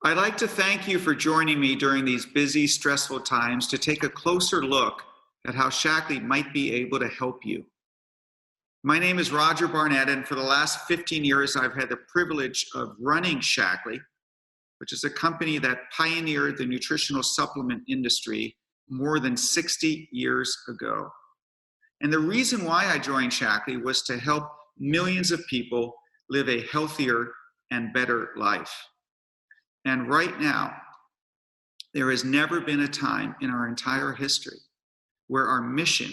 I'd like to thank you for joining me during these busy, stressful times to take a closer look at how Shaklee might be able to help you. My name is Roger Barnett, and for the last 15 years, I've had the privilege of running Shaklee, which is a company that pioneered the nutritional supplement industry more than 60 years ago. And the reason why I joined Shaklee was to help millions of people live a healthier and better life. And right now, there has never been a time in our entire history where our mission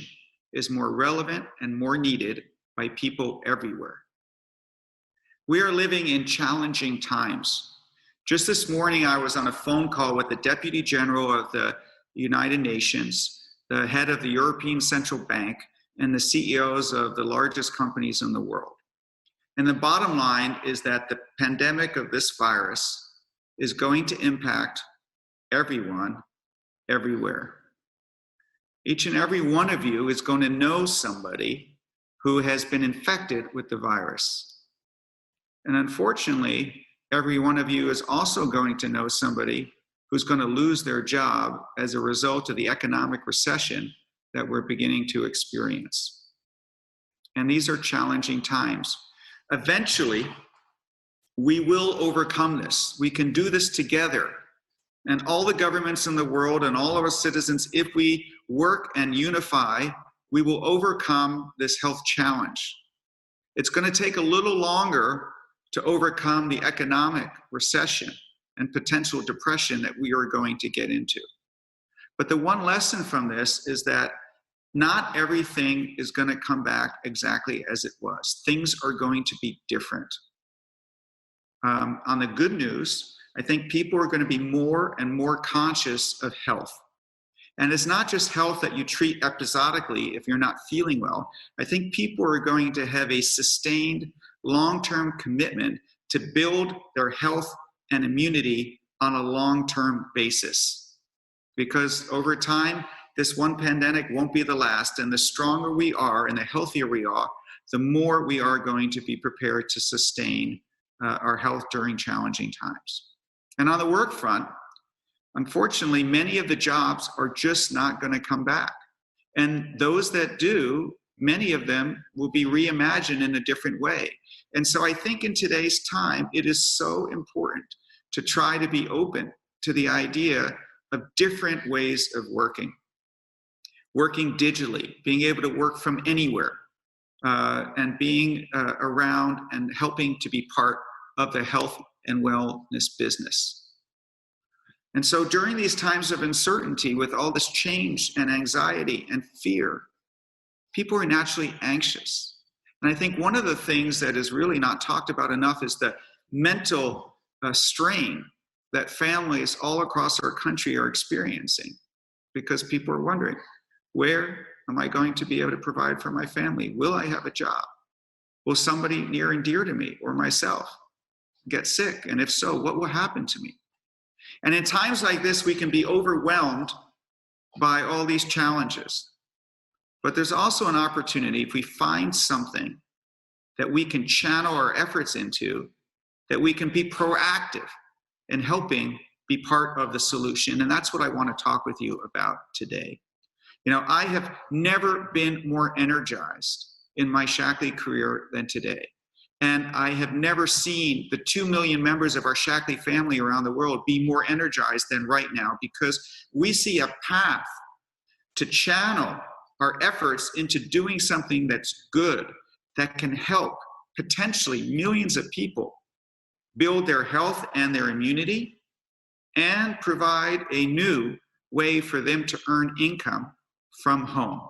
is more relevant and more needed by people everywhere. We are living in challenging times. Just this morning, I was on a phone call with the Deputy General of the United Nations, the head of the European Central Bank, and the CEOs of the largest companies in the world. And the bottom line is that the pandemic of this virus is going to impact everyone, everywhere. Each and every one of you is going to know somebody who has been infected with the virus. And unfortunately, every one of you is also going to know somebody who's going to lose their job as a result of the economic recession that we're beginning to experience. And these are challenging times. Eventually, we will overcome this. We can do this together. And all the governments in the world and all of our citizens, if we work and unify, we will overcome this health challenge. It's going to take a little longer to overcome the economic recession and potential depression that we are going to get into. But the one lesson from this is that not everything is going to come back exactly as it was. Things are going to be different. On the good news, I think people are going to be more and more conscious of health. And it's not just health that you treat episodically if you're not feeling well. I think people are going to have a sustained long-term commitment to build their health and immunity on a long-term basis. Because over time, this one pandemic won't be the last, and the stronger we are and the healthier we are, the more we are going to be prepared to sustain our health during challenging times. And on the work front, unfortunately, many of the jobs are just not going to come back. And those that do, many of them will be reimagined in a different way. And so I think in today's time, it is so important to try to be open to the idea of different ways of working. Working digitally, being able to work from anywhere, and being around and helping to be part of the health and wellness business. And so during these times of uncertainty, with all this change and anxiety and fear, people are naturally anxious. And I think one of the things that is really not talked about enough is the mental strain that families all across our country are experiencing, because people are wondering, where am I going to be able to provide for my family? Will I have a job? Will somebody near and dear to me or myself get sick? And if so, what will happen to me? And in times like this, we can be overwhelmed by all these challenges. But there's also an opportunity, if we find something that we can channel our efforts into, that we can be proactive in helping be part of the solution. And that's what I want to talk with you about today. You know, I have never been more energized in my Shaklee career than today. And I have never seen the 2 million members of our Shaklee family around the world be more energized than right now, because we see a path to channel our efforts into doing something that's good, that can help potentially millions of people build their health and their immunity, and provide a new way for them to earn income from home.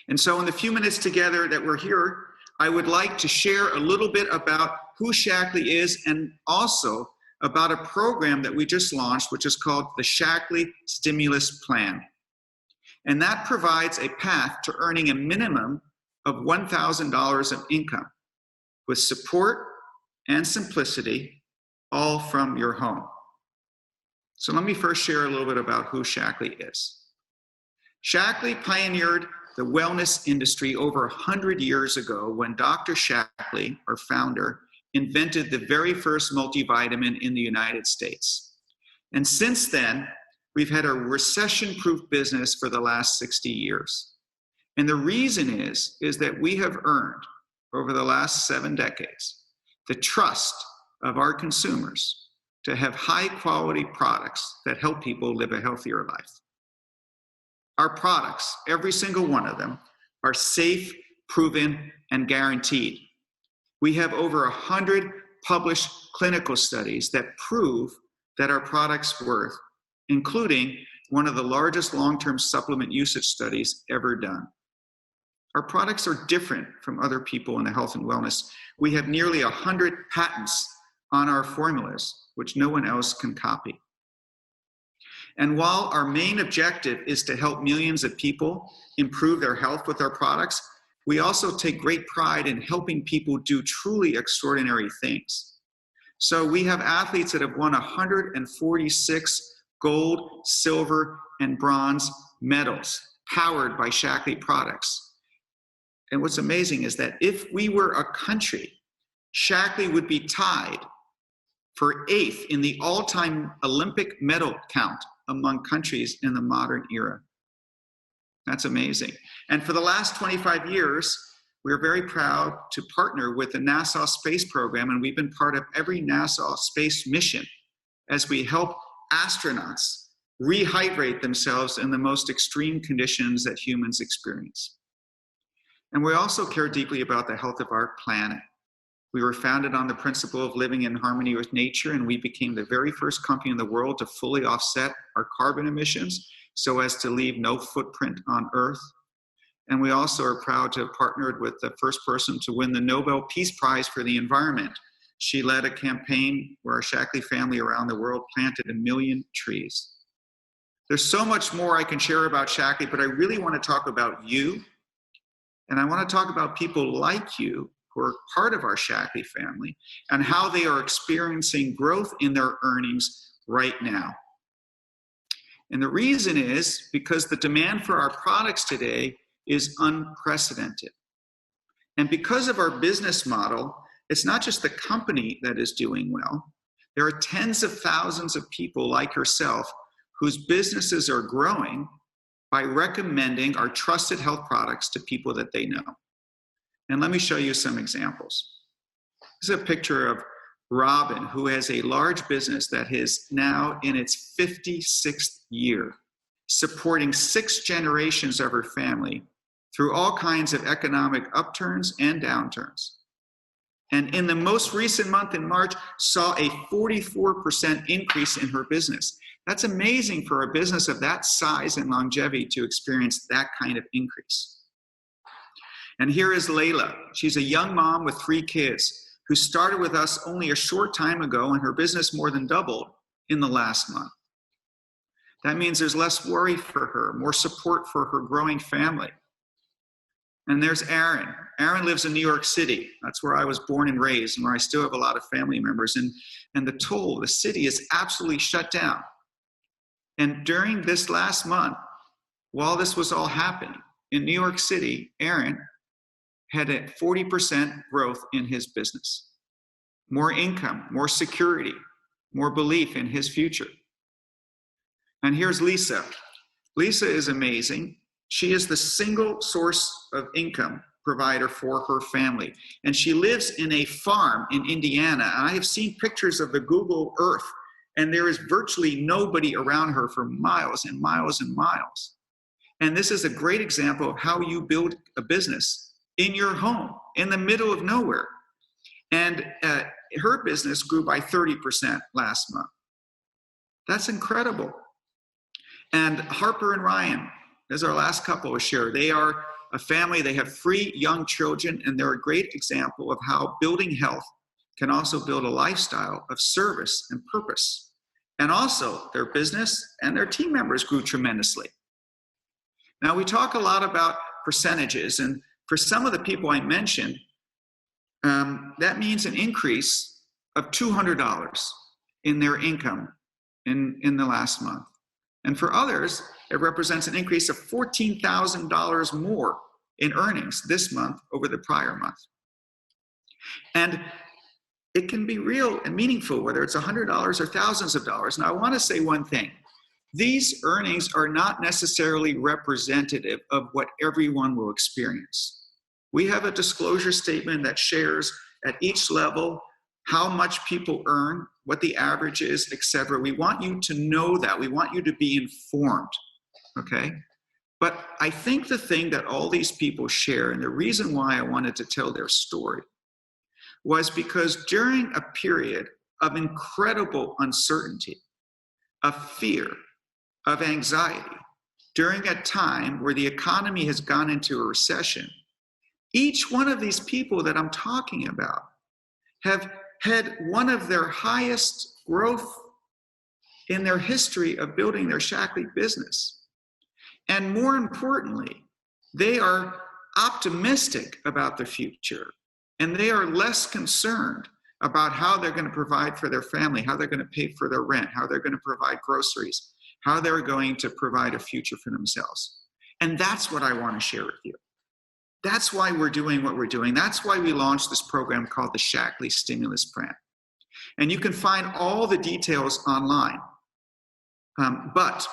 And so in the few minutes together that we're here, I would like to share a little bit about who Shaklee is, and also about a program that we just launched, which is called the Shaklee Stimulus Plan. And that provides a path to earning a minimum of $1,000 of income with support and simplicity, all from your home. So let me first share a little bit about who Shaklee is. Shaklee pioneered the wellness industry over 100 years ago when Dr. Shaklee, our founder, invented the very first multivitamin in the United States. And since then, we've had a recession-proof business for the last 60 years. And the reason is that we have earned, over the last 7 decades, the trust of our consumers to have high-quality products that help people live a healthier life. Our products, every single one of them, are safe, proven, and guaranteed. We have over 100 published clinical studies that prove that our products work, including one of the largest long-term supplement usage studies ever done. Our products are different from other people in the health and wellness. We have nearly 100 patents on our formulas, which no one else can copy. And while our main objective is to help millions of people improve their health with our products, we also take great pride in helping people do truly extraordinary things. So we have athletes that have won 146 gold, silver, and bronze medals powered by Shaklee products. And what's amazing is that if we were a country, Shaklee would be tied for 8th in the all-time Olympic medal count among countries in the modern era. That's amazing. And for the last 25 years, we're very proud to partner with the NASA space program, and we've been part of every NASA space mission as we help astronauts rehydrate themselves in the most extreme conditions that humans experience. And we also care deeply about the health of our planet. We were founded on the principle of living in harmony with nature, and we became the very first company in the world to fully offset our carbon emissions so as to leave no footprint on Earth. And we also are proud to have partnered with the first person to win the Nobel Peace Prize for the environment. She led a campaign where our Shaklee family around the world planted 1 million trees. There's so much more I can share about Shaklee, but I really want to talk about you. And I want to talk about people like you who are part of our Shaklee family and how they are experiencing growth in their earnings right now. And the reason is because the demand for our products today is unprecedented. And because of our business model, it's not just the company that is doing well. There are tens of thousands of people like herself whose businesses are growing by recommending our trusted health products to people that they know. And let me show you some examples. This is a picture of Robin, who has a large business that is now in its 56th year, supporting 6 generations of her family through all kinds of economic upturns and downturns. And in the most recent month in March, saw a 44% increase in her business. That's amazing for a business of that size and longevity to experience that kind of increase. And here is Layla. She's a young mom with 3 kids who started with us only a short time ago, and her business more than doubled in the last month. That means there's less worry for her, more support for her growing family. And there's Aaron. Aaron lives in New York City. That's where I was born and raised, and where I still have a lot of family members. And the city is absolutely shut down. And during this last month, while this was all happening, in New York City, Aaron had a 40% growth in his business. More income, more security, more belief in his future. And here's Lisa. Lisa is amazing. She is the single source of income provider for her family. And she lives in a farm in Indiana. And I have seen pictures of the Google Earth, and there is virtually nobody around her for miles and miles and miles. And this is a great example of how you build a business in your home, in the middle of nowhere. And her business grew by 30% last month. That's incredible. And Harper and Ryan, as our last couple was shared, they are a family, they have 3 young children, and they're a great example of how building health can also build a lifestyle of service and purpose. And also their business and their team members grew tremendously. Now we talk a lot about percentages, and for some of the people I mentioned, that means an increase of $200 in their income in the last month. And for others, it represents an increase of $14,000 more in earnings this month over the prior month. And it can be real and meaningful, whether it's $100 or thousands of dollars. Now, I want to say one thing. These earnings are not necessarily representative of what everyone will experience. We have a disclosure statement that shares at each level how much people earn, what the average is, etc. We want you to know that. We want you to be informed, okay? But I think the thing that all these people share, and the reason why I wanted to tell their story, was because during a period of incredible uncertainty, of fear, of anxiety, during a time where the economy has gone into a recession, each one of these people that I'm talking about have had one of their highest growth in their history of building their Shaklee business. And more importantly, they are optimistic about the future, and they are less concerned about how they're going to provide for their family, how they're going to pay for their rent, how they're going to provide groceries, how they're going to provide a future for themselves. And that's what I want to share with you. That's why we're doing what we're doing. That's why we launched this program called the Shaklee Stimulus Plan. And you can find all the details online. But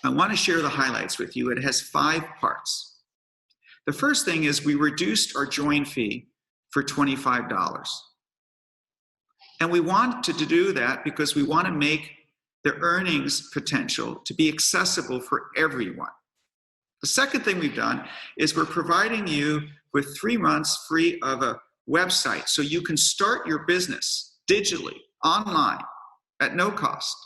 I want to share the highlights with you. It has 5 parts. The first thing is we reduced our join fee for $25. And we wanted to do that because we want to make the earnings potential to be accessible for everyone. The second thing we've done is we're providing you with 3 months free of a website so you can start your business digitally, online, at no cost,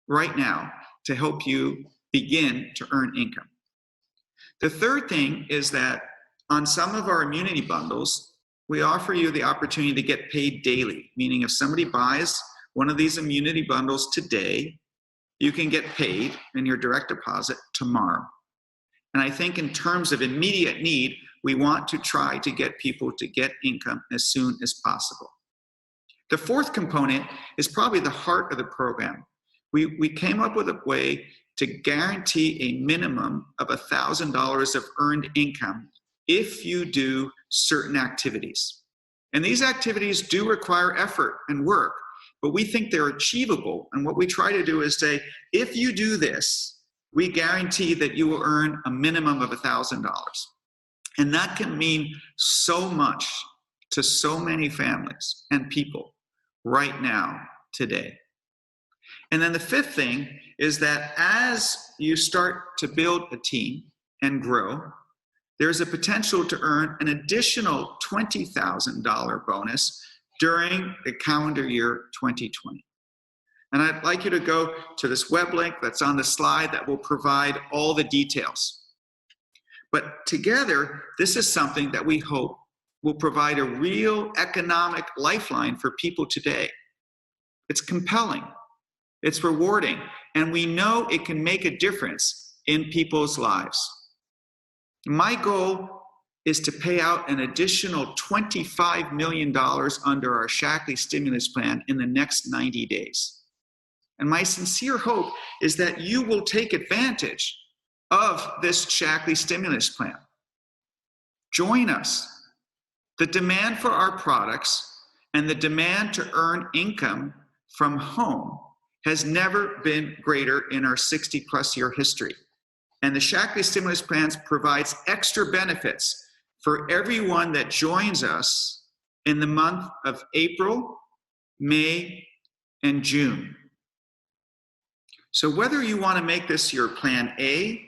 right now, to help you begin to earn income. The third thing is that on some of our immunity bundles, we offer you the opportunity to get paid daily, meaning if somebody buys one of these immunity bundles today, you can get paid in your direct deposit tomorrow. And I think in terms of immediate need, we want to try to get people to get income as soon as possible. The fourth component is probably the heart of the program. We came up with a way to guarantee a minimum of $1,000 of earned income if you do certain activities. And these activities do require effort and work, but we think they're achievable. And what we try to do is say, if you do this, we guarantee that you will earn a minimum of $1,000. And that can mean so much to so many families and people right now, today. And then the fifth thing is that as you start to build a team and grow, there's a potential to earn an additional $20,000 bonus during the calendar year 2020. And I'd like you to go to this web link that's on the slide that will provide all the details. But together, this is something that we hope will provide a real economic lifeline for people today. It's compelling, it's rewarding, and we know it can make a difference in people's lives. My goal is to pay out an additional $25 million under our Shaklee stimulus plan in the next 90 days. And my sincere hope is that you will take advantage of this Shaklee stimulus plan. Join us. The demand for our products and the demand to earn income from home has never been greater in our 60-plus year history. And the Shaklee stimulus plans provides extra benefits for everyone that joins us in the month of April, May, and June. So whether you want to make this your plan A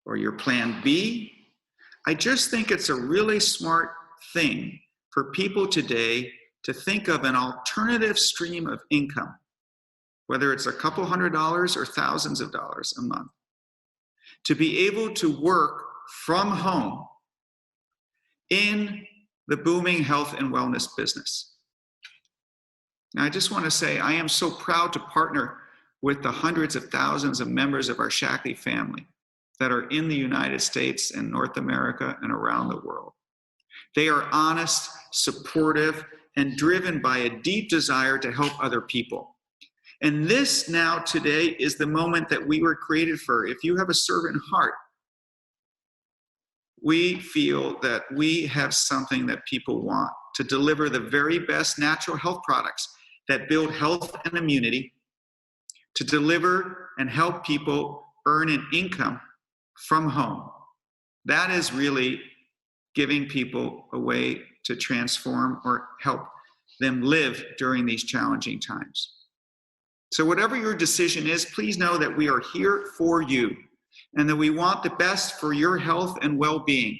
or your plan B, I just think it's a really smart thing for people today to think of an alternative stream of income, whether it's a couple $100s or thousands of dollars a month, to be able to work from home in the booming health and wellness business. Now, I just want to say I am so proud to partner with the hundreds of thousands of members of our Shaklee family that are in the United States and North America and around the world. They are honest, supportive, and driven by a deep desire to help other people. And this now today is the moment that we were created for. If you have a servant heart, we feel that we have something that people want. to deliver the very best natural health products that build health and immunity, to deliver and help people earn an income from home. That is really giving people a way to transform or help them live during these challenging times. So whatever your decision is, please know that we are here for you and that we want the best for your health and well-being.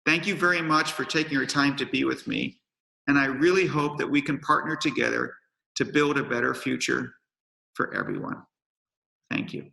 Thank you very much for taking your time to be with me, and I really hope that we can partner together to build a better future for everyone. Thank you.